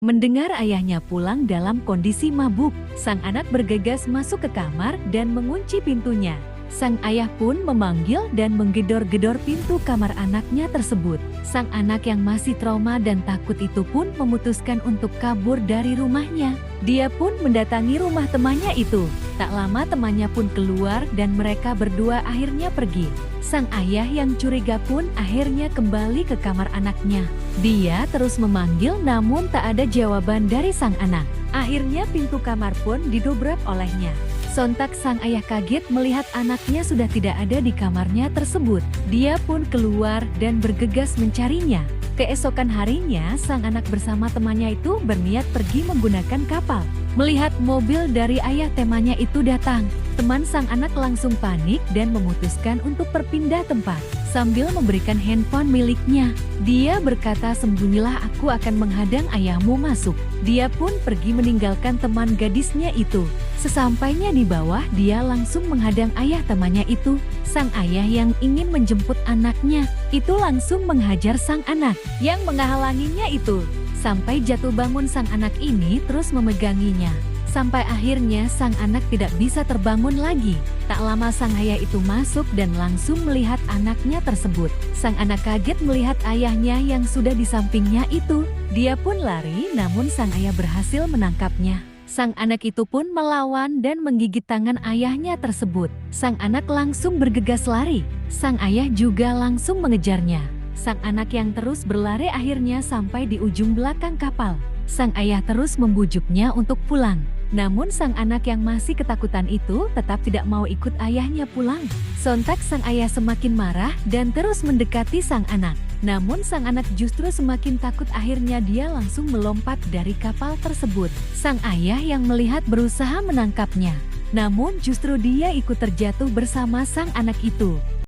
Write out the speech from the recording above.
Mendengar ayahnya pulang dalam kondisi mabuk, sang anak bergegas masuk ke kamar dan mengunci pintunya. Sang ayah pun memanggil dan menggedor-gedor pintu kamar anaknya tersebut. Sang anak yang masih trauma dan takut itu pun memutuskan untuk kabur dari rumahnya. Dia pun mendatangi rumah temannya itu. Tak lama temannya pun keluar dan mereka berdua akhirnya pergi. Sang ayah yang curiga pun akhirnya kembali ke kamar anaknya. Dia terus memanggil namun tak ada jawaban dari sang anak. Akhirnya pintu kamar pun didobrak olehnya. Sontak sang ayah kaget melihat anaknya sudah tidak ada di kamarnya tersebut. Dia pun keluar dan bergegas mencarinya. Keesokan harinya, sang anak bersama temannya itu berniat pergi menggunakan kapal. Melihat mobil dari ayah temannya itu datang, teman sang anak langsung panik dan memutuskan untuk berpindah tempat. Sambil memberikan handphone miliknya, dia berkata, "Sembunyilah, aku akan menghadang ayahmu masuk." Dia pun pergi meninggalkan teman gadisnya itu. Sesampainya di bawah, dia langsung menghadang ayah temannya itu. Sang ayah yang ingin menjemput anaknya, itu langsung menghajar sang anak yang menghalanginya itu. Sampai jatuh bangun sang anak ini terus memeganginya. Sampai akhirnya sang anak tidak bisa terbangun lagi. Tak lama sang ayah itu masuk dan langsung melihat anaknya tersebut. Sang anak kaget melihat ayahnya yang sudah di sampingnya itu. Dia pun lari namun sang ayah berhasil menangkapnya. Sang anak itu pun melawan dan menggigit tangan ayahnya tersebut. Sang anak langsung bergegas lari. Sang ayah juga langsung mengejarnya. Sang anak yang terus berlari akhirnya sampai di ujung belakang kapal. Sang ayah terus membujuknya untuk pulang. Namun sang anak yang masih ketakutan itu tetap tidak mau ikut ayahnya pulang. Sontak sang ayah semakin marah dan terus mendekati sang anak. Namun sang anak justru semakin takut, akhirnya dia langsung melompat dari kapal tersebut. Sang ayah yang melihat berusaha menangkapnya. Namun justru dia ikut terjatuh bersama sang anak itu.